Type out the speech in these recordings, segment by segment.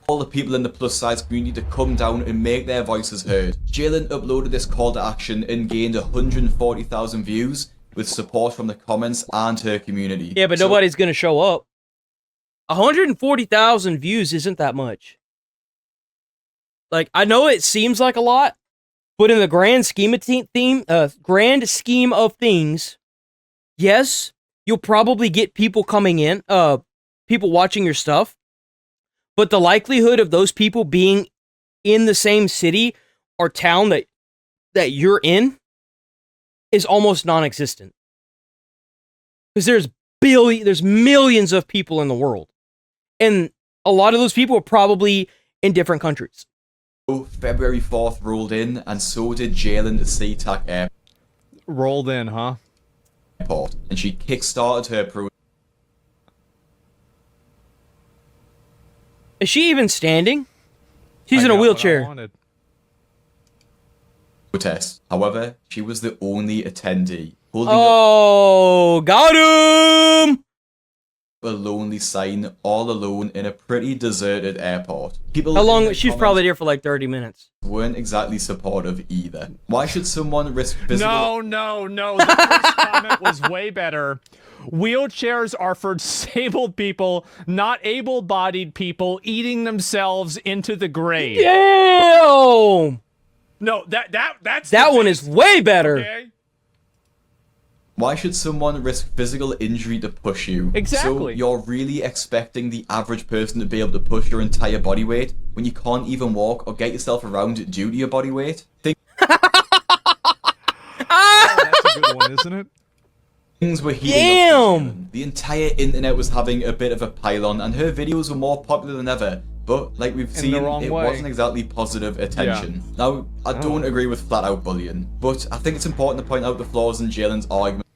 all the people in the plus size community to come down and make their voices heard. Jalen uploaded this call to action and gained 140,000 views with support from the comments and her community. Yeah, but nobody's gonna show up. 140,000 views isn't that much. Like, I know it seems like a lot, but in the grand scheme of things, yes, you'll probably get people coming in, people watching your stuff, but the likelihood of those people being in the same city or town that you're in is almost non-existent. Because there's millions of people in the world. And a lot of those people are probably in different countries. February 4th rolled in, and so did Jalen to SeaTac Airport. Rolled in, huh? And she kickstarted her Is she even standing? She's in a wheelchair. protest. However, she was the only attendee holding got him! a lonely sign all alone in a pretty deserted airport. People How long? She's probably there for like 30 minutes. Weren't exactly supportive either. Why should someone risk physical... No. The first comment was way better. Wheelchairs are for disabled people, not able-bodied people eating themselves into the grave. Damn! No, that's that one is way better. Okay? Why should someone risk physical injury to push you? Exactly. So you're really expecting the average person to be able to push your entire body weight when you can't even walk or get yourself around due to your body weight? That's a good one, isn't it? Things were heating up. The entire internet was having a bit of a pile-on, and her videos were more popular than ever. But, like we've seen, it wasn't exactly positive attention. Yeah. Now, I don't agree with flat-out bullying, but I think it's important to point out the flaws in Jalen's argument.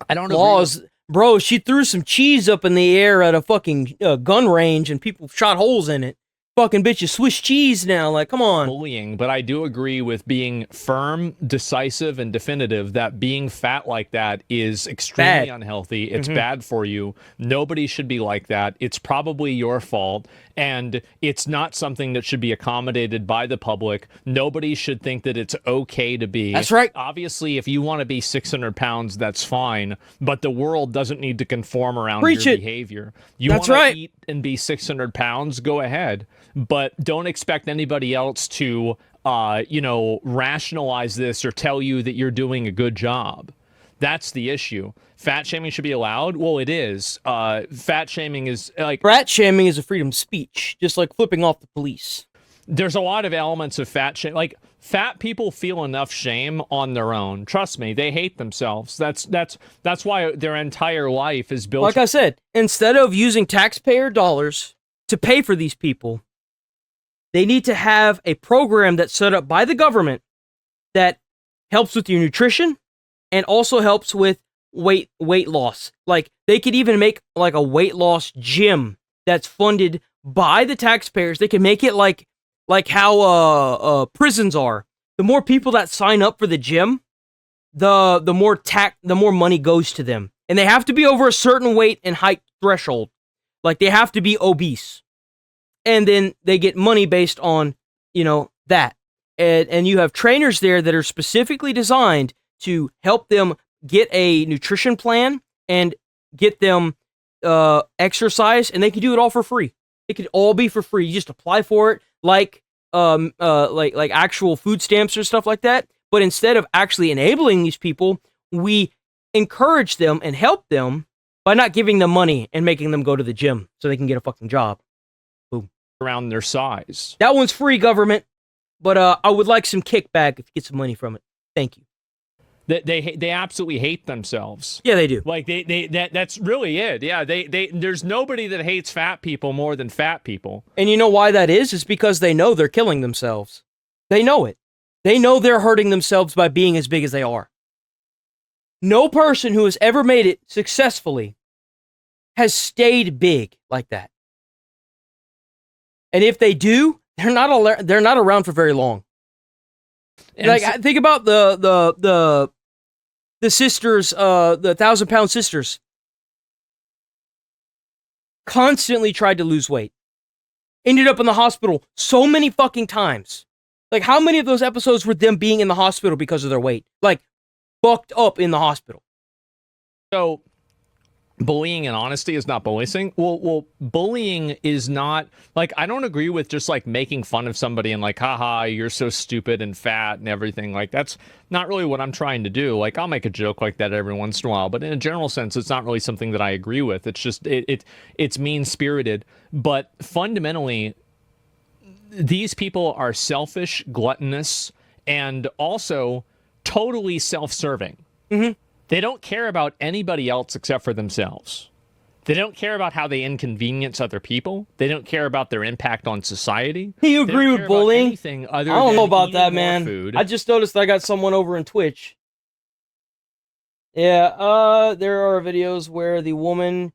I don't know. Bro, she threw some cheese up in the air at a fucking gun range, and people shot holes in it. Fucking bitch is Swiss cheese now, like, come on. Bullying, but I do agree with being firm, decisive, and definitive that being fat like that is extremely unhealthy. It's bad for you. Nobody should be like that. It's probably your fault, and it's not something that should be accommodated by the public. Nobody should think that it's okay to be. That's right. Obviously, if you want to be 600 pounds, that's fine, but the world doesn't need to conform around your behavior. You want to eat and be 600 pounds, go ahead. But don't expect anybody else to, rationalize this or tell you that you're doing a good job. That's the issue. Fat shaming should be allowed? Well, it is. Fat shaming is like... Fat shaming is a freedom of speech, just like flipping off the police. There's a lot of elements of fat shame. Like, fat people feel enough shame on their own. Trust me, they hate themselves. That's why their entire life is built... Like I said, instead of using taxpayer dollars to pay for these people, they need to have a program that's set up by the government that helps with your nutrition and also helps with weight loss. Like, they could even make like a weight loss gym that's funded by the taxpayers. They can make it like how prisons are. The more people that sign up for the gym, the more money goes to them. And they have to be over a certain weight and height threshold. Like, they have to be obese. And then they get money based on, that. And you have trainers there that are specifically designed to help them get a nutrition plan and get them exercise, and they can do it all for free. It could all be for free. You just apply for it like actual food stamps or stuff like that. But instead of actually enabling these people, we encourage them and help them by not giving them money and making them go to the gym so they can get a fucking job. Around their size. That one's free, government, but I would like some kickback if you get some money from it. Thank you. They absolutely hate themselves. Yeah, they do. Like that's really it. Yeah, there's nobody that hates fat people more than fat people. And you know why that is? It's because they know they're killing themselves. They know it. They know they're hurting themselves by being as big as they are. No person who has ever made it successfully has stayed big like that. And if they do, they're not around for very long. And like, think about the sisters, the 1,000-pound sisters. Constantly tried to lose weight. ended up in the hospital so many fucking times. Like, how many of those episodes were them being in the hospital because of their weight? Like, fucked up in the hospital. So, bullying and honesty is not bullying. Well, bullying is not, like, I don't agree with just, like, making fun of somebody and, like, haha, you're so stupid and fat and everything. Like, that's not really what I'm trying to do. Like, I'll make a joke like that every once in a while, but in a general sense, it's not really something that I agree with. It's just, it's mean-spirited. But fundamentally, these people are selfish, gluttonous, and also totally self-serving. Mm-hmm. They don't care about anybody else except for themselves. They don't care about how they inconvenience other people. They don't care about their impact on society. You agree with bullying? I don't know about that, man. Food. I just noticed I got someone over in Twitch. Yeah, there are videos where the woman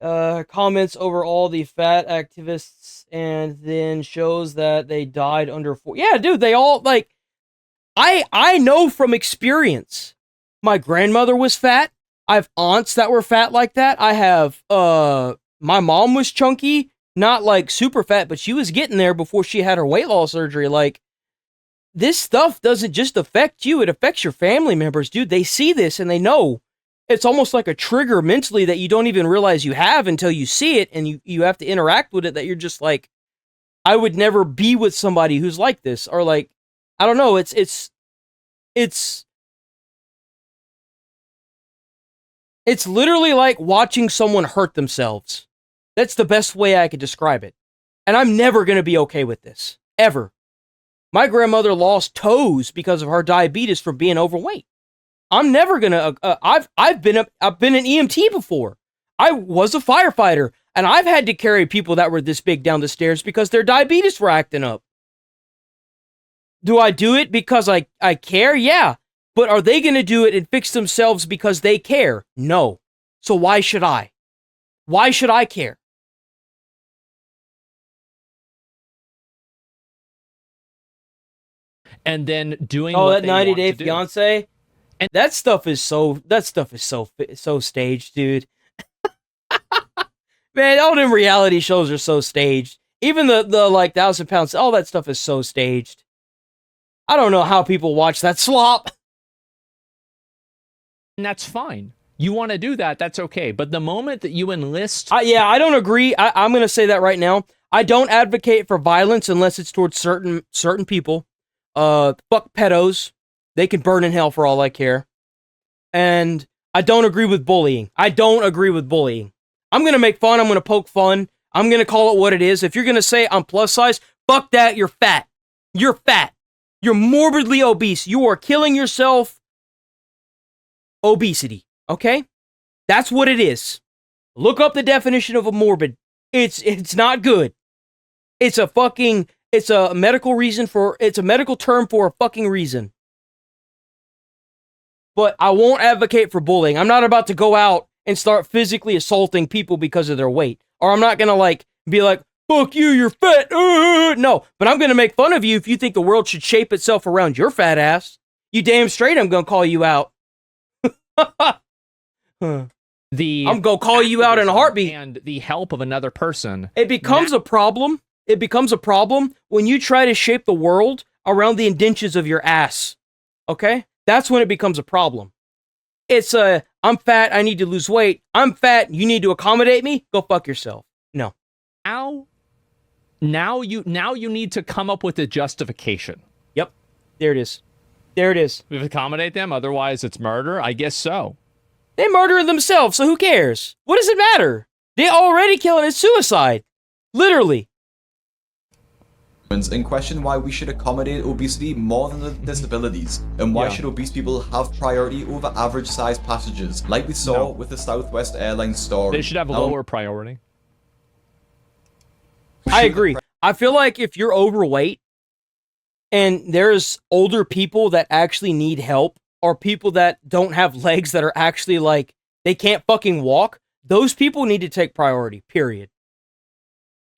comments over all the fat activists and then shows that they died under 4. Yeah, dude, they all, like, I know from experience. My grandmother was fat. I have aunts that were fat like that. I have, my mom was chunky, not like super fat, but she was getting there before she had her weight loss surgery. Like, this stuff doesn't just affect you, it affects your family members, dude. They see this and they know. It's almost like a trigger mentally that you don't even realize you have until you see it and you have to interact with it, that you're just like, I would never be with somebody who's like this. Or like, I don't know, it's literally like watching someone hurt themselves. That's the best way I could describe it. And I'm never going to be okay with this. Ever. My grandmother lost toes because of her diabetes from being overweight. I'm never going to... I've been an EMT before. I was a firefighter. And I've had to carry people that were this big down the stairs because their diabetes were acting up. Do I do it because I care? Yeah. But are they going to do it and fix themselves because they care? No. So why should I? Why should I care? And then doing that 90 Day Fiance, and that stuff is so staged, dude. Man, all them reality shows are so staged. Even the like 1,000 Pounds, all that stuff is so staged. I don't know how people watch that slop. And that's fine. You want to do that, that's okay. But the moment that you enlist... yeah, I don't agree. I'm going to say that right now. I don't advocate for violence unless it's towards certain people. Fuck pedos. They can burn in hell for all I care. And I don't agree with bullying. I'm going to make fun. I'm going to poke fun. I'm going to call it what it is. If you're going to say I'm plus size, fuck that. You're fat. You're fat. You're morbidly obese. You are killing yourself. Obesity. Okay? That's what it is. Look up the definition of a morbid. It's not good. It's a medical term for a fucking reason. But I won't advocate for bullying. I'm not about to go out and start physically assaulting people because of their weight. Or I'm not gonna like be like, fuck you, you're fat. No, but I'm gonna make fun of you if you think the world should shape itself around your fat ass. You damn straight I'm gonna call you out. I'm gonna call you out in a heartbeat. And the help of another person. It becomes a problem. It becomes a problem when you try to shape the world around the indentions of your ass. Okay? That's when it becomes a problem. It's I'm fat, I need to lose weight. I'm fat, you need to accommodate me? Go fuck yourself. No. Now you need to come up with a justification. Yep. There it is. We accommodate them, otherwise it's murder? I guess so. They murder themselves, so who cares? What does it matter? They already killing it suicide. Literally. And question why we should accommodate obesity more than the disabilities, and why should obese people have priority over average sized passengers, like we saw with the Southwest Airlines story. They should have a lower priority. I agree. I feel like if you're overweight and there's older people that actually need help, or people that don't have legs that are actually like, they can't fucking walk, those people need to take priority, period.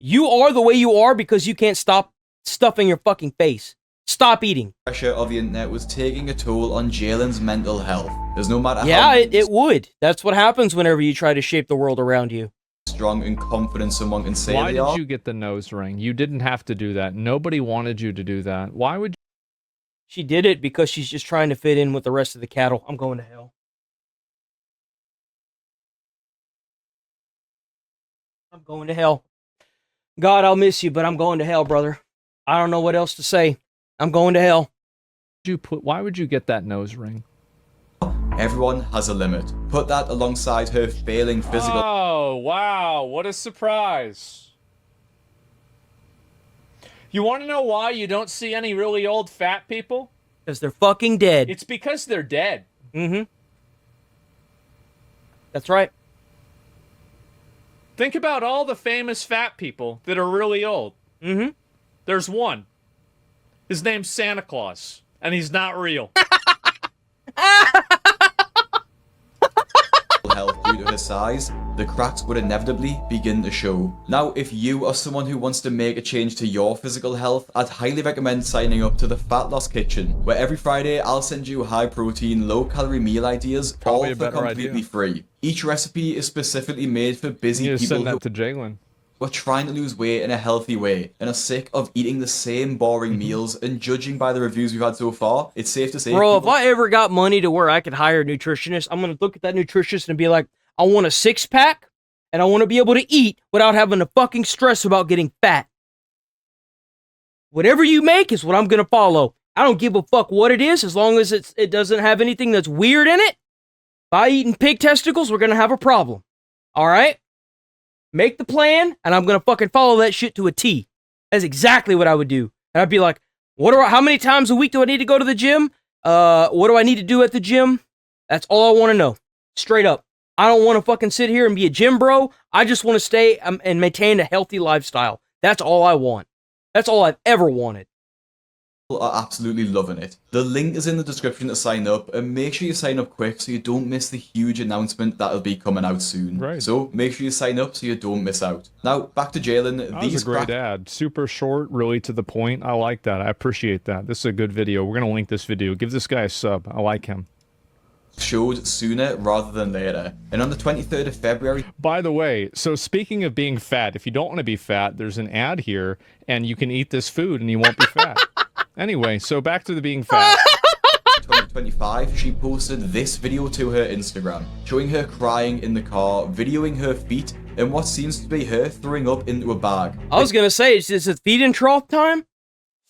You are the way you are because you can't stop stuffing your fucking face. Stop eating. Pressure of the internet was taking a toll on Jalen's mental health. There's no matter how... Yeah, it would. That's what happens whenever you try to shape the world around you. strong and confident someone can say Why they are. did you get the nose ring? You didn't have to do that. Nobody wanted you to do that. Why would you? She did it because she's just trying to fit in with the rest of the cattle. I'm going to hell. I'm going to hell. God, I'll miss you, but I'm going to hell, brother. I don't know what else to say. I'm going to hell. Why would you get that nose ring? Everyone has a limit. Put that alongside her failing physical... Oh, wow. What a surprise. You want to know why you don't see any really old fat people? Because they're fucking dead. It's because they're dead. Mm-hmm. That's right. Think about all the famous fat people that are really old. Mm-hmm. There's one. His name's Santa Claus, and he's not real. health due to her size, the cracks would inevitably begin to show. Now, if you are someone who wants to make a change to your physical health, I'd highly recommend signing up to the Fat Loss Kitchen, where every Friday I'll send you high protein, low calorie meal ideas, all for completely free. Each recipe is specifically made for busy people send that to Jalen. Who are trying to lose weight in a healthy way and are sick of eating the same boring meals, and judging by the reviews we've had so far, it's safe to say... Bro, if I ever got money to where I could hire a nutritionist, I'm going to look at that nutritionist and be like, I want a six-pack, and I want to be able to eat without having to fucking stress about getting fat. Whatever you make is what I'm going to follow. I don't give a fuck what it is, as long as it doesn't have anything that's weird in it. If I eating pig testicles, we're going to have a problem. All right? Make the plan, and I'm going to fucking follow that shit to a T. That's exactly what I would do. And I'd be like, how many times a week do I need to go to the gym? What do I need to do at the gym? That's all I want to know. Straight up. I don't want to fucking sit here and be a gym bro. I just want to stay and maintain a healthy lifestyle. That's all I want. That's all I've ever wanted. Are absolutely loving it. The link is in the description to sign up, and make sure you sign up quick so you don't miss the huge announcement that'll be coming out soon. Right. So make sure you sign up so you don't miss out. Now back to Jalen. That was a great ad. Super short, really to the point. I like that. I appreciate that. This is a good video. We're gonna link this video. Give this guy a sub. I like him. Showed sooner rather than later, and on the 23rd of February. By the way, so speaking of being fat, if you don't want to be fat, there's an ad here, and you can eat this food and you won't be fat. Anyway, so back to the being fat. 2025, she posted this video to her Instagram, showing her crying in the car, videoing her feet, and what seems to be her throwing up into a bag. I was gonna say, is it feed and trough time?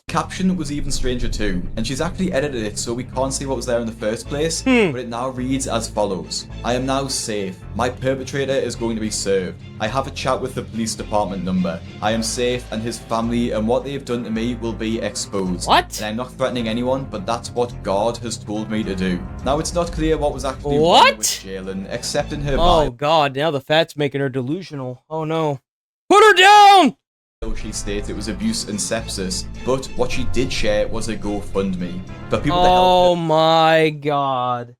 Caption was even stranger too, and she's actually edited it so we can't see what was there in the first place, but it now reads as follows. I am now safe. My perpetrator is going to be served. I have a chat with the police department number. I am safe, and his family and what they have done to me will be exposed. What? And I'm not threatening anyone, but that's what God has told me to do. Now it's not clear what was actually wrong with Jalen, except in her Oh God, now the fat's making her delusional. Oh no. Put her down! She states it was abuse and sepsis, but what she did share was a GoFundMe for people to help Oh my God.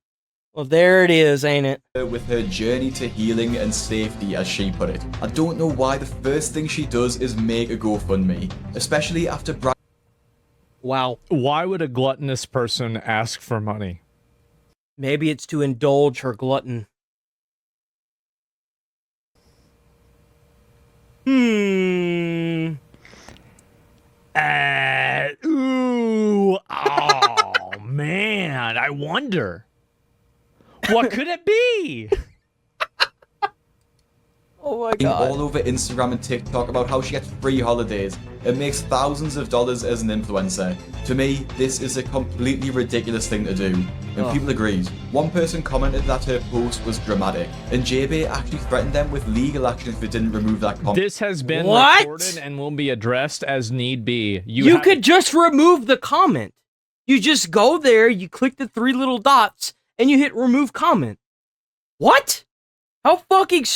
Well, there it is, ain't it? her with her journey to healing and safety, as she put it. I don't know why the first thing she does is make a GoFundMe, especially after Wow. Why would a gluttonous person ask for money? Maybe it's to indulge her glutton. Ooh. Oh, man. I wonder. What could it be? Oh my God. all over Instagram and TikTok about how she gets free holidays and makes thousands of dollars as an influencer. To me, this is a completely ridiculous thing to do, and people agreed. One person commented that her post was dramatic, and JB actually threatened them with legal action if they didn't remove that comment. This has been What? recorded and will be addressed as need be. You could just remove the comment. You just go there, you click the three little dots, and you hit remove comment. What? How fucking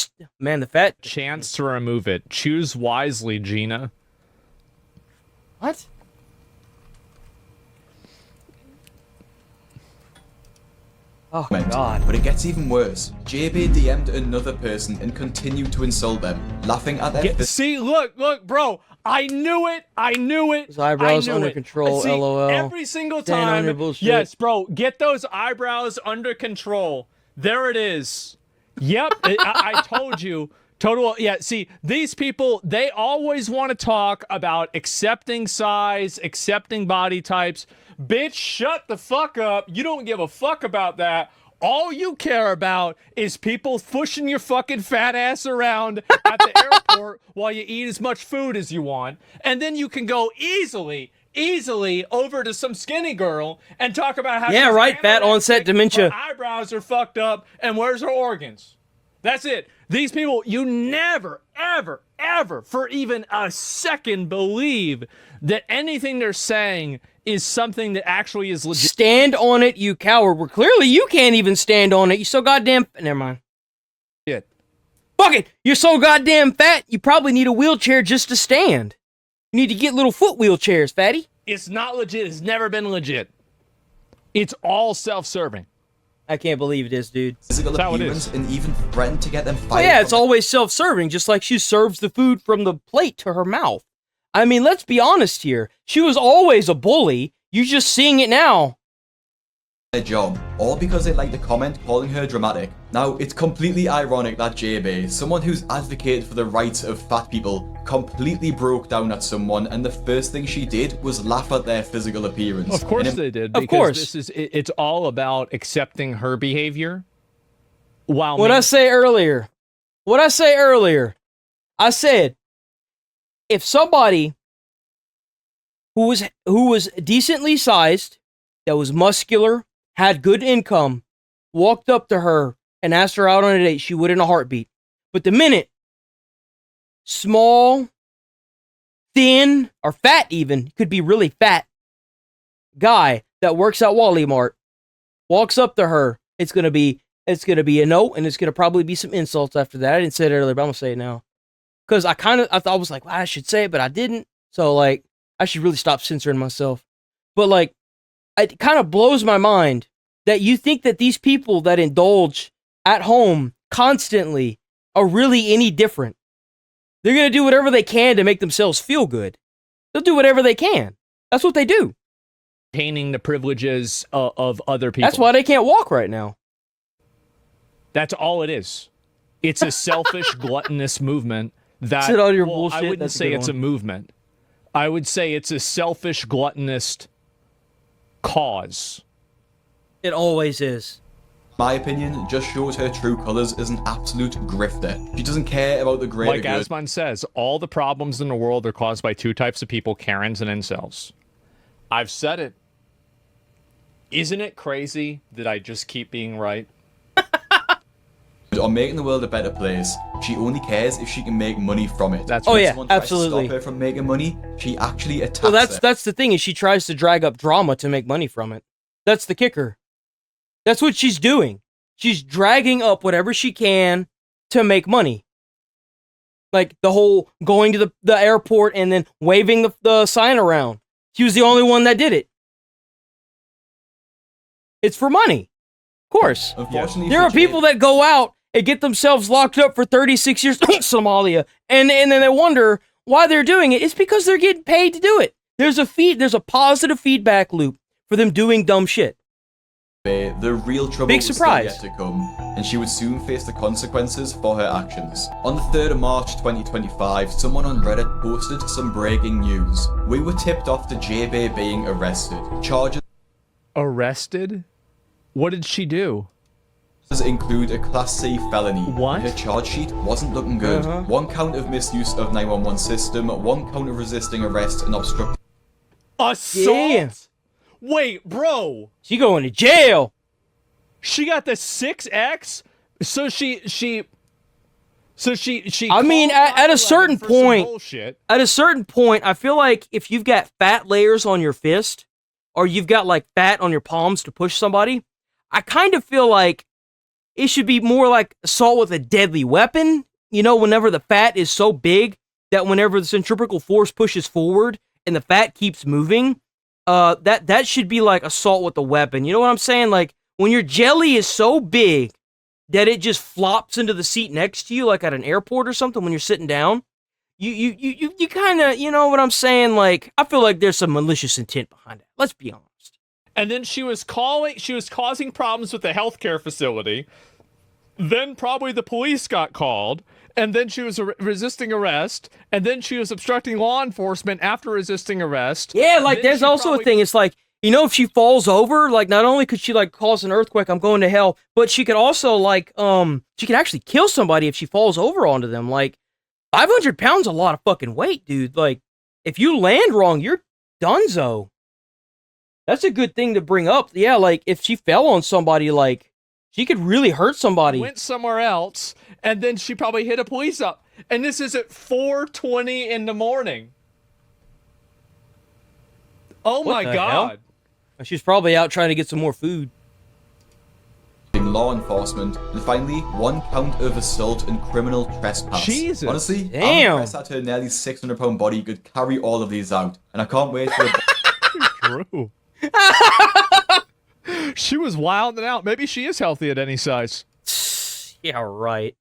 man, the fat chance to remove it. Choose wisely, Gina. What? Oh my God. But it gets even worse. JB DM'd another person and continued to insult them, laughing at their See, look, bro. I knew it. His eyebrows under control, See, LOL. every single Stand on your time. bullshit. Yes, bro. Get those eyebrows under control. There it is. Yep, I told you. Total, yeah, see, these people, they always want to talk about accepting size, accepting body types. Bitch, shut the fuck up. You don't give a fuck about that. All you care about is people pushing your fucking fat ass around at the airport while you eat as much food as you want. And then you can go easily over to some skinny girl and talk about how fat onset dementia. Her eyebrows are fucked up and where's her organs. That's it. These people, you never, ever, ever, for even a second, believe that anything they're saying is something that actually is legit. Stand on it, you coward. Well, clearly you can't even stand on it. You're so goddamn... Never mind. Shit. Fuck it. You're so goddamn fat, you probably need a wheelchair just to stand. You need to get little foot wheelchairs, fatty. It's not legit. It's never been legit. It's all self-serving. I can't believe it is, dude. Physical appearance and even threatened to get them fired. Oh, yeah, it's always self-serving, just like she serves the food from the plate to her mouth. I mean, let's be honest here. She was always a bully. You're just seeing it now. Their job, all because they like to comment calling her dramatic. Now, it's completely ironic that JB, someone who's advocated for the rights of fat people, completely broke down at someone, and the first thing she did was laugh at their physical appearance. Of course they did. Of course. It's all about accepting her behavior. What I say earlier, I said, if somebody who was decently sized, that was muscular, had good income, walked up to her and asked her out on a date, she would in a heartbeat. But the minute small, thin, or fat even, could be really fat, guy that works at Wally Mart walks up to her, it's gonna be a no, and it's gonna probably be some insults after that. I didn't say it earlier, but I'm gonna say it now. Because I thought I was like, well, I should say it, but I didn't. So like, I should really stop censoring myself. But like, it kind of blows my mind that you think that these people that indulge at home constantly are really any different. They're going to do whatever they can to make themselves feel good. They'll do whatever they can. That's what they do. Maintaining the privileges of other people. That's why they can't walk right now. That's all it is. It's a selfish, gluttonous movement that... Sit on your bullshit. I wouldn't say it's a movement. I would say it's a selfish, gluttonous cause. It always is. My opinion, just shows her true colors as an absolute grifter. She doesn't care about the greater good. Like Asmon says, all the problems in the world are caused by two types of people, Karens and incels. I've said it. Isn't it crazy that I just keep being right? On making the world a better place, she only cares if she can make money from it. That's right. Someone tries to stop her from making money, she actually attacks her. Well, that's the thing, is she tries to drag up drama to make money from it. That's the kicker. That's what she's doing. She's dragging up whatever she can to make money. Like the whole going to the airport and then waving the sign around. She was the only one that did it. It's for money. Of course. Unfortunately, there are people that go out and get themselves locked up for 36 years in Somalia, and then they wonder why they're doing it. It's because they're getting paid to do it. There's a positive feedback loop for them doing dumb shit. The real trouble Big was surprise. still yet to come, and she would soon face the consequences for her actions. On the 3rd of March 2025, someone on Reddit posted some breaking news. We were tipped off to JB being arrested. Charges Arrested? What did she do? Include a Class C felony. What? Her charge sheet wasn't looking good. 1 count of misuse of 911 system, 1 count of resisting arrest and obstructing. Assault? Yeah. Wait, bro. She going to jail. She got the 6X? So she I mean, at a certain point, I feel like if you've got fat layers on your fist, or you've got like fat on your palms to push somebody, I kind of feel like it should be more like assault with a deadly weapon. You know, whenever the fat is so big that whenever the centrifugal force pushes forward and the fat keeps moving, that should be like assault with a weapon. You know what I'm saying? Like when your jelly is so big that it just flops into the seat next to you, like at an airport or something when you're sitting down. You kind of, you know what I'm saying? Like, I feel like there's some malicious intent behind it. Let's be honest. And then she was causing problems with the healthcare facility. Then probably the police got called. and then she was resisting arrest, and then she was obstructing law enforcement after resisting arrest. Yeah, like there's also a thing. It's like, you know, if she falls over, like not only could she like cause an earthquake, I'm going to hell, but she could also like, she could actually kill somebody if she falls over onto them. Like 500 pounds, a lot of fucking weight, dude. Like if you land wrong, you're donezo. That's a good thing to bring up. Yeah, like if she fell on somebody, like she could really hurt somebody. Went somewhere else, and then she probably hit a police up. And this is at 4:20 in the morning. Oh my God. She's probably out trying to get some more food. Law enforcement, and finally, 1 count of assault and criminal trespass. Jesus. Honestly, Damn. I'm impressed that her nearly 600-pound body could carry all of these out, and I can't wait for True. She was wilding out. Maybe she is healthy at any size. Yeah, right.